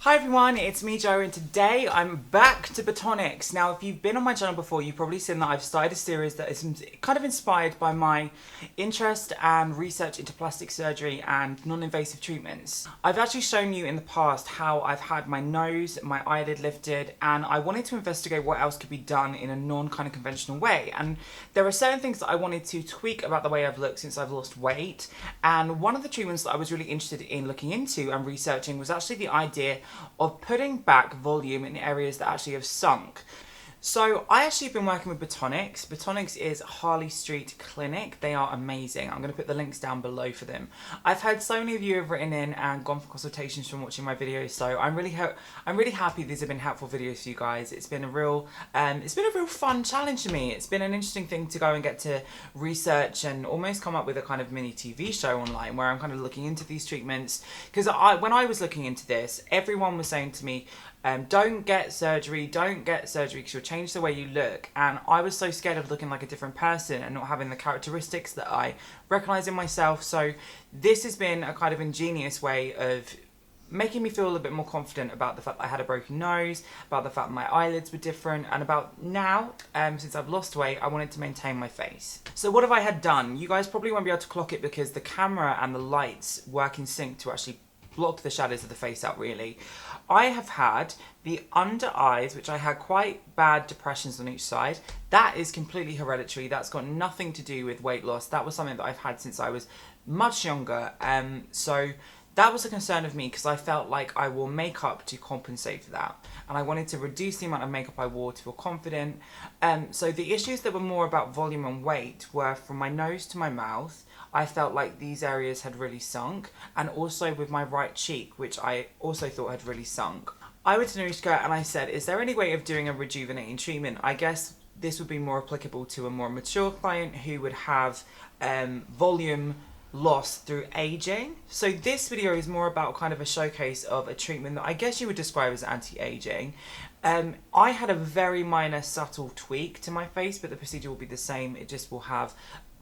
Hi everyone, it's me Jo, and today I'm back to Botonics. Now, if you've been on my channel before, you've probably seen that I've started a series that is kind of inspired by my interest and research into plastic surgery and non-invasive treatments. I've actually shown you in the past how I've had my nose, my eyelid lifted, and I wanted to investigate what else could be done in a non-kind of conventional way. And there are certain things that I wanted to tweak about the way I've looked since I've lost weight. And one of the treatments that I was really interested in looking into and researching was actually the idea of putting back volume in areas that actually have sunk. So I actually have been working with Botonics. Botonics is Harley Street Clinic. They are amazing. I'm going to put the links down below for them. I've had so many of you have written in and gone for consultations from watching my videos, so I'm really happy these have been helpful videos for you guys. It's been a real fun challenge to me. It's been an interesting thing to go and get to research and almost come up with a kind of mini TV show online where I'm kind of looking into these treatments, because when I was looking into this, everyone was saying to me, don't get surgery because you'll change the way you look. And I was so scared of looking like a different person and not having the characteristics that I recognise in myself. So this has been a kind of ingenious way of making me feel a little bit more confident about the fact that I had a broken nose, about the fact that my eyelids were different, and about now, since I've lost weight, I wanted to maintain my face. So what have I had done? You guys probably won't be able to clock it because the camera and the lights work in sync to actually block the shadows of the face out, really. I have had the under eyes, which I had quite bad depressions on each side. That is completely hereditary. That's got nothing to do with weight loss. That was something that I've had since I was much younger. So that was a concern of me because I felt like I wore makeup to compensate for that. And I wanted to reduce the amount of makeup I wore to feel confident. So the issues that were more about volume and weight were from my nose to my mouth. I felt like these areas had really sunk, and also with my right cheek, which I also thought had really sunk. I went to Anushka and I said, is there any way of doing a rejuvenating treatment? I guess this would be more applicable to a more mature client who would have volume loss through aging. So this video is more about kind of a showcase of a treatment that I guess you would describe as anti-aging. I had a very minor subtle tweak to my face, but the procedure will be the same. It just will have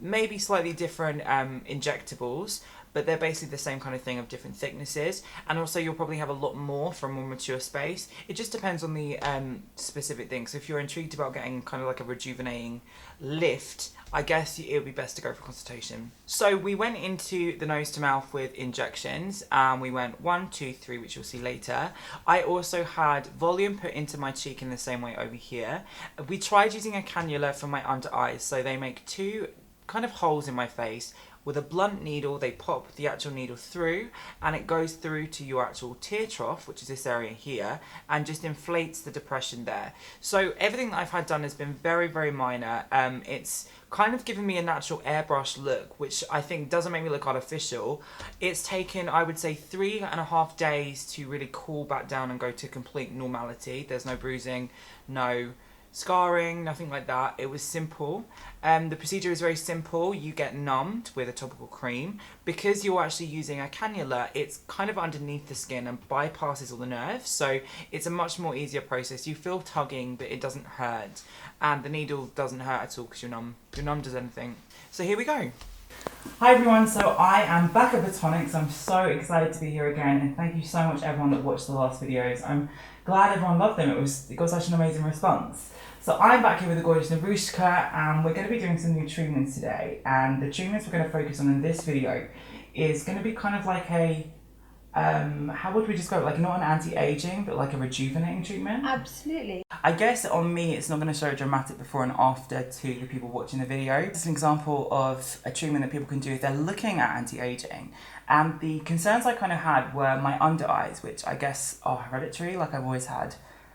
maybe slightly different injectables, but they're basically the same kind of thing of different thicknesses. And also you'll probably have a lot more from a more mature space. It just depends on the specific things. So if you're intrigued about getting kind of like a rejuvenating lift, I guess it would be best to go for consultation. So we went into the nose to mouth with injections, and we went 1, 2, 3, which you'll see later. I also had volume put into my cheek in the same way over here. We tried using a cannula for my under eyes, so they make two kind of holes in my face. With a blunt needle, they pop the actual needle through, and it goes through to your actual tear trough, which is this area here, and just inflates the depression there. So everything that I've had done has been very, very minor. It's kind of given me a natural airbrush look, which I think doesn't make me look artificial. It's taken, I would say, 3.5 days to really cool back down and go to complete normality. There's no bruising, no scarring, nothing like that. It was simple. The procedure is very simple. You get numbed with a topical cream. Because you're actually using a cannula, it's kind of underneath the skin and bypasses all the nerves, so it's a much more easier process. You feel tugging, but it doesn't hurt, and the needle doesn't hurt at all because you're numb. You're numb as anything. So here we go. Hi everyone, so I am back at Botonics. I'm so excited to be here again, and thank you so much everyone that watched the last videos. I'm glad everyone loved them. It got such an amazing response. So I'm back here with the gorgeous Narushka, and we're going to be doing some new treatments today. And the treatments we're going to focus on in this video is going to be kind of like a, how would we describe it? Like not an anti-aging, but like a rejuvenating treatment? Absolutely. I guess on me, it's not going to show a dramatic before and after to the people watching the video. It's an example of a treatment that people can do if they're looking at anti-aging. And the concerns I kind of had were my under eyes, which I guess are hereditary. Like I've always had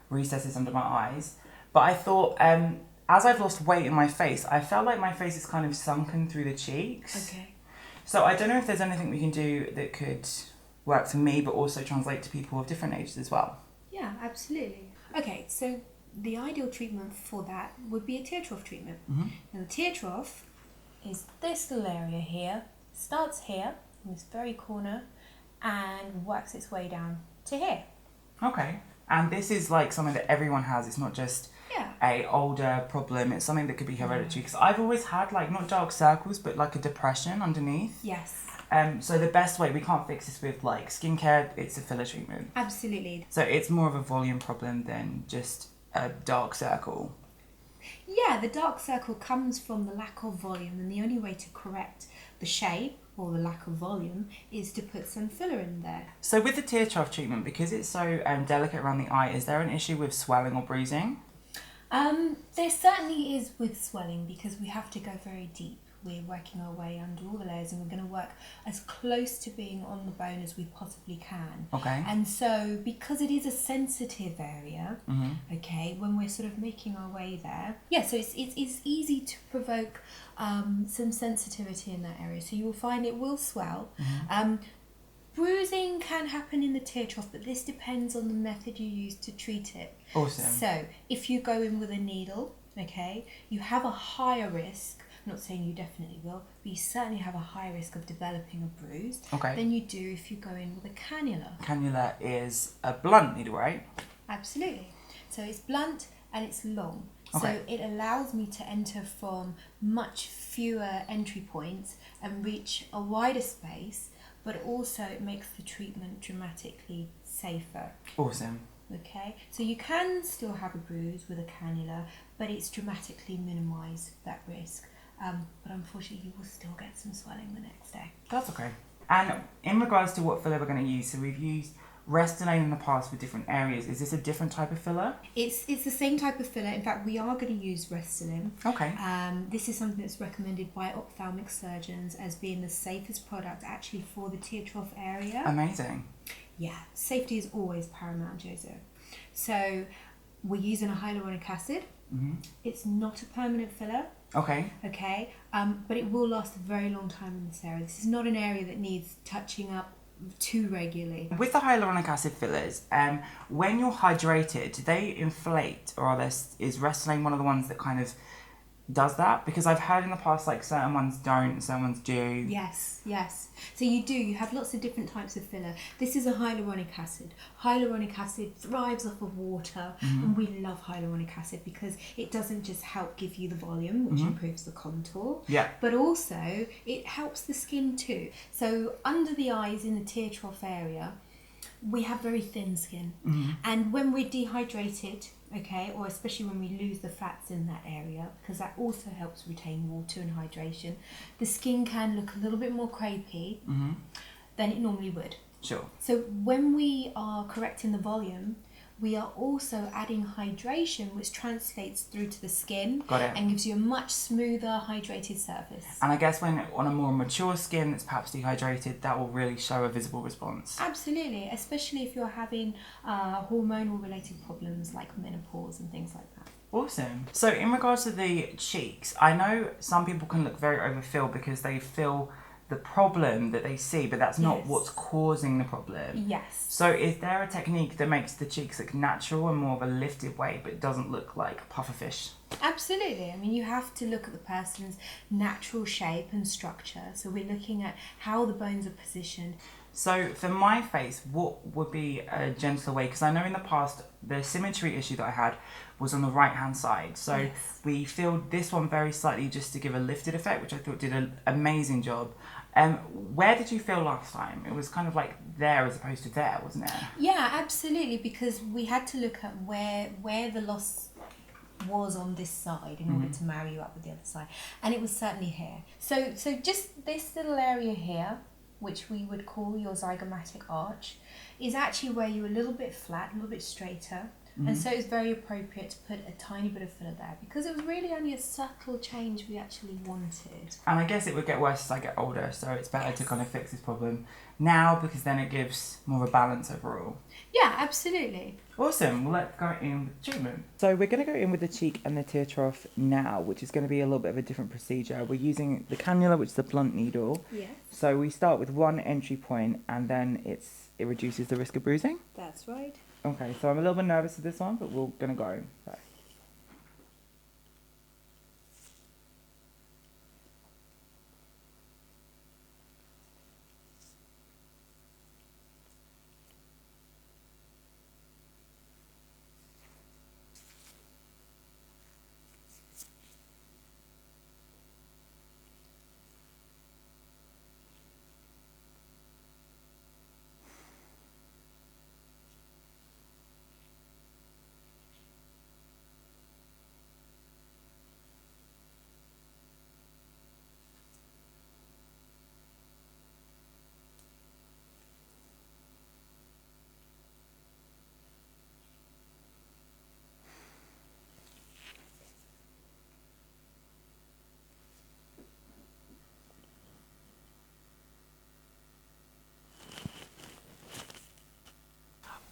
recesses under my eyes. But I thought, as I've lost weight in my face, I felt like my face is kind of sunken through the cheeks. Okay. So I don't know if there's anything we can do that could work for me, but also translate to people of different ages as well. Yeah, absolutely. Okay, so the ideal treatment for that would be a tear trough treatment. Mm-hmm. Now the tear trough is this little area here, starts here, in this very corner, and works its way down to here. Okay. And this is like something that everyone has. It's not just a older problem. It's something that could be hereditary. Because I've always had like not dark circles, but like a depression underneath. Yes. So the best way, we can't fix this with like skincare, it's a filler treatment. Absolutely. So it's more of a volume problem than just a dark circle. Yeah, the dark circle comes from the lack of volume, and the only way to correct the shape or the lack of volume is to put some filler in there. So with the tear trough treatment, because it's so delicate around the eye, is there an issue with swelling or bruising? There certainly is with swelling, because we have to go very deep. We're working our way under all the layers, and we're going to work as close to being on the bone as we possibly can. Okay. And so, because it is a sensitive area, okay, when we're sort of making our way there, so it's easy to provoke some sensitivity in that area. So you will find it will swell. Bruising can happen in the tear trough, but this depends on the method you use to treat it. Awesome. So if you go in with a needle, okay, you have a higher risk. I'm not saying you definitely will, but you certainly have a higher risk of developing a bruise than you do if you go in with a cannula. Cannula is a blunt needle, right? Absolutely. So it's blunt and it's long. Okay. So it allows me to enter from much fewer entry points and reach a wider space, but also it makes the treatment dramatically safer. Awesome. Okay, so you can still have a bruise with a cannula, but it's dramatically minimised that risk. But unfortunately, you will still get some swelling the next day. That's okay. And in regards to what filler we're going to use, so we've used Restylane in the past for different areas. Is this a different type of filler? It's the same type of filler. In fact, we are going to use Restylane. Okay. This is something that's recommended by ophthalmic surgeons as being the safest product actually for the tear trough area. Amazing. Yeah, safety is always paramount, Joseph. So we're using a hyaluronic acid. It's not a permanent filler. Okay. Okay, but it will last a very long time in this area. This is not an area that needs touching up too regularly. With the hyaluronic acid fillers, when you're hydrated, do they inflate, or is Restylane one of the ones that kind of does that? Because I've heard in the past like certain ones don't, certain ones do. Yes. So you have lots of different types of filler. This is a hyaluronic acid. Hyaluronic acid thrives off of water, and we love hyaluronic acid because it doesn't just help give you the volume, which improves the contour, but also it helps the skin too. So under the eyes in the tear trough area, we have very thin skin, and when we're dehydrated, okay, or especially when we lose the fats in that area, because that also helps retain water and hydration, the skin can look a little bit more crepey than it normally would. Sure. So when we are correcting the volume, we are also adding hydration, which translates through to the skin. Got it. And gives you a much smoother, hydrated surface. And I guess when on a more mature skin that's perhaps dehydrated, that will really show a visible response. Absolutely, especially if you're having hormonal related problems like menopause and things like that. Awesome. So in regards to the cheeks, I know some people can look very overfilled because they feel the problem that they see, but that's not what's causing the problem. Yes. So is there a technique that makes the cheeks look natural and more of a lifted way, but doesn't look like pufferfish? Absolutely. I mean, you have to look at the person's natural shape and structure. So we're looking at how the bones are positioned. So for my face, what would be a gentler way? Because I know in the past, the symmetry issue that I had was on the right-hand side. So we filled this one very slightly just to give a lifted effect, which I thought did an amazing job. Where did you fill last time? It was kind of like there as opposed to there, wasn't it? Yeah, absolutely, because we had to look at where the loss was on this side in order to marry you up with the other side. And it was certainly here. So just this little area here, which we would call your zygomatic arch, is actually where you're a little bit flat, a little bit straighter. And so it's very appropriate to put a tiny bit of filler there because it was really only a subtle change we actually wanted. And I guess it would get worse as I get older, so it's better to kind of fix this problem now because then it gives more of a balance overall. Yeah, absolutely. Awesome. Well, let's go in with treatment. So we're going to go in with the cheek and the tear trough now, which is going to be a little bit of a different procedure. We're using the cannula, which is the blunt needle. Yes. So we start with one entry point and then it reduces the risk of bruising. That's right. Okay, so I'm a little bit nervous with this one, but we're going to go. So.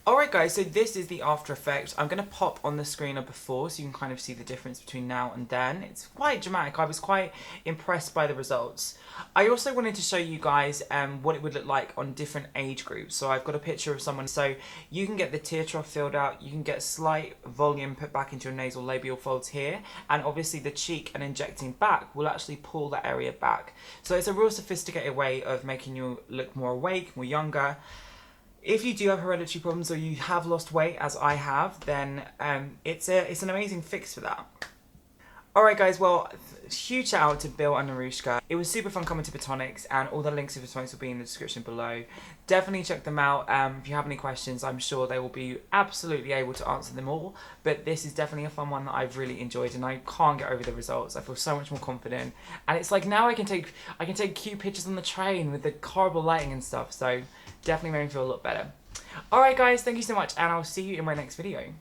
Alright guys, so this is the after effect. I'm going to pop on the screen of before so you can kind of see the difference between now and then. It's quite dramatic. I was quite impressed by the results. I also wanted to show you guys what it would look like on different age groups. So I've got a picture of someone, so you can get the tear trough filled out, you can get slight volume put back into your nasal labial folds here, and obviously the cheek and injecting back will actually pull that area back. So it's a real sophisticated way of making you look more awake, more younger. If you do have hereditary problems or you have lost weight, as I have, then it's an amazing fix for that. Alright guys, well, huge shout out to Bill and Narushka. It was super fun coming to Botonics, and all the links to Botonics will be in the description below. Definitely check them out. If you have any questions, I'm sure they will be absolutely able to answer them all. But this is definitely a fun one that I've really enjoyed, and I can't get over the results. I feel so much more confident. And it's like now I can take cute pictures on the train with the horrible lighting and stuff, so definitely made me feel a lot better. Alright guys, thank you so much, and I'll see you in my next video.